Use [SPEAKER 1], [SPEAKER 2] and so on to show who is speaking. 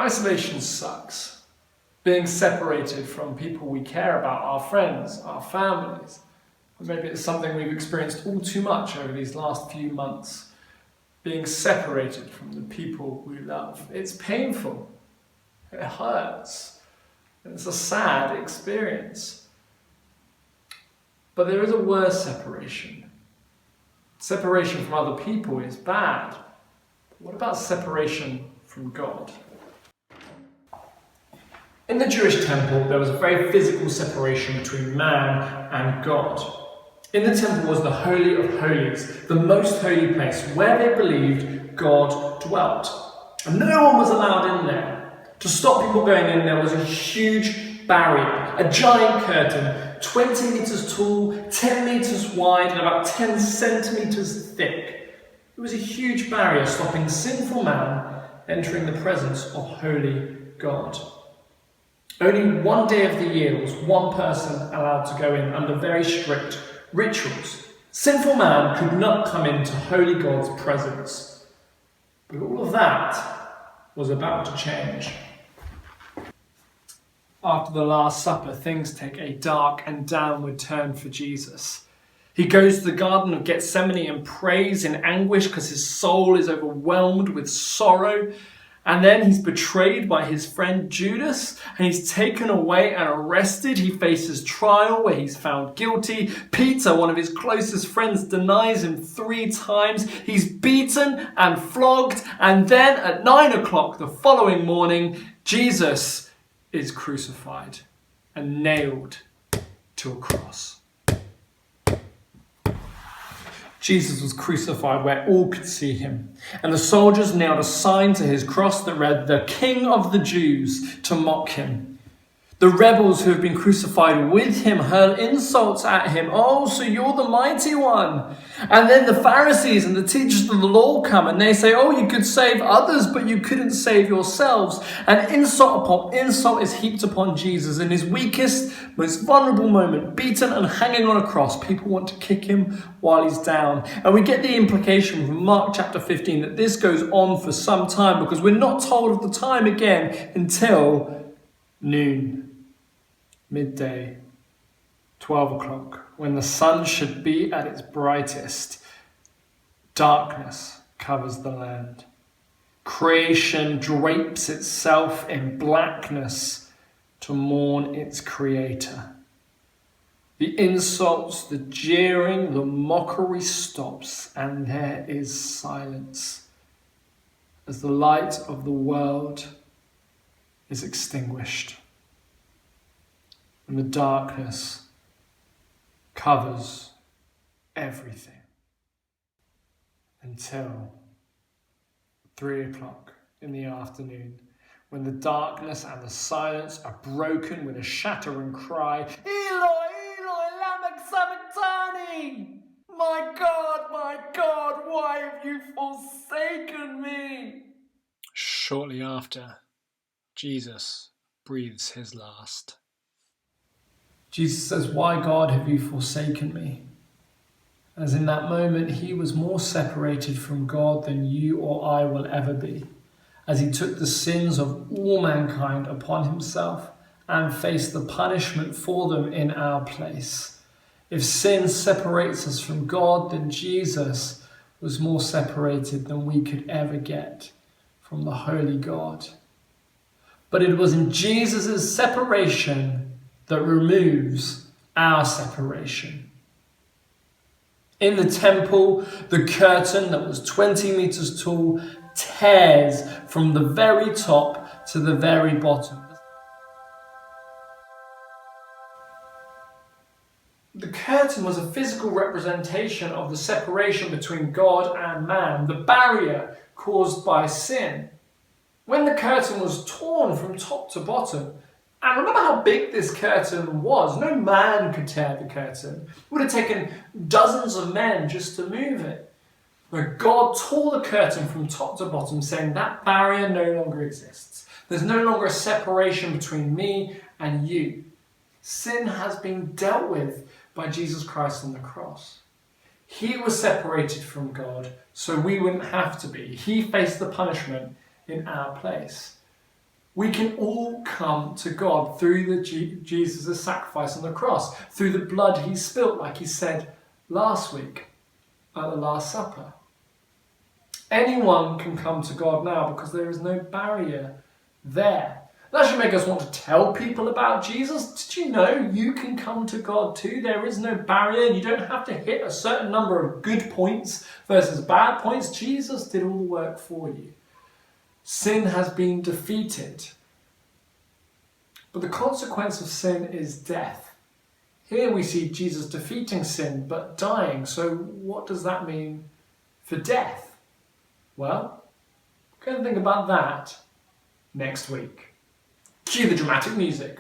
[SPEAKER 1] Isolation sucks. Being separated from people we care about, our friends, our families. Or maybe it's something we've experienced all too much over these last few months. Being separated from the people we love. It's painful. It hurts. It's a sad experience. But there is a worse separation. Separation from other people is bad. But what about separation from God? In the Jewish temple, there was a very physical separation between man and God. In the temple was the Holy of Holies, the most holy place where they believed God dwelt. And no one was allowed in there. To stop people going in, there was a huge barrier, a giant curtain, 20 meters tall, 10 meters wide, and about 10 centimeters thick. It was a huge barrier stopping sinful man entering the presence of holy God. Only one day of the year was one person allowed to go in under very strict rituals. Sinful man could not come into holy God's presence. But all of that was about to change. After the Last Supper, things take a dark and downward turn for Jesus. He goes to the Garden of Gethsemane and prays in anguish because his soul is overwhelmed with sorrow. And then he's betrayed by his friend Judas, and he's taken away and arrested. He faces trial where he's found guilty. Peter, one of his closest friends, denies him 3 times. He's beaten and flogged, and then at 9 o'clock the following morning, Jesus is crucified and nailed to a cross. Jesus was crucified where all could see him, and the soldiers nailed a sign to his cross that read, "The King of the Jews," to mock him. The rebels who have been crucified with him hurl insults at him. "Oh, so you're the mighty one." And then the Pharisees and the teachers of the law come and they say, "Oh, you could save others, but you couldn't save yourselves." And insult upon insult is heaped upon Jesus. In his weakest, most vulnerable moment, beaten and hanging on a cross, people want to kick him while he's down. And we get the implication from Mark chapter 15 that this goes on for some time, because we're not told of the time again until noon. Midday, 12 o'clock, when the sun should be at its brightest, darkness covers the land. Creation drapes itself in blackness to mourn its creator. The insults, the jeering, the mockery stops, and there is silence as the light of the world is extinguished. And the darkness covers everything until 3 o'clock in the afternoon, when the darkness and the silence are broken with a shattering cry, "Eloi, Eloi, lama sabachthani! My God, why have you forsaken me?" Shortly after, Jesus breathes his last. Jesus says, "Why, God, have you forsaken me?" As in that moment, he was more separated from God than you or I will ever be, as he took the sins of all mankind upon himself and faced the punishment for them in our place. If sin separates us from God, then Jesus was more separated than we could ever get from the holy God. But it was in Jesus' separation that removes our separation. In the temple, the curtain that was 20 meters tall tears from the very top to the very bottom. The curtain was a physical representation of the separation between God and man, the barrier caused by sin. When the curtain was torn from top to bottom, and remember how big this curtain was. No man could tear the curtain. It would have taken dozens of men just to move it. But God tore the curtain from top to bottom, saying that barrier no longer exists. There's no longer a separation between me and you. Sin has been dealt with by Jesus Christ on the cross. He was separated from God, so we wouldn't have to be. He faced the punishment in our place. We can all come to God through Jesus' sacrifice on the cross, through the blood he spilt, like he said last week at the Last Supper. Anyone can come to God now because there is no barrier there. That should make us want to tell people about Jesus. Did you know you can come to God too? There is no barrier. You don't have to hit a certain number of good points versus bad points. Jesus did all the work for you. Sin has been defeated. But the consequence of sin is death. Here we see Jesus defeating sin but dying. So what does that mean for death? Well, we're going to think about that next week. Cue the dramatic music.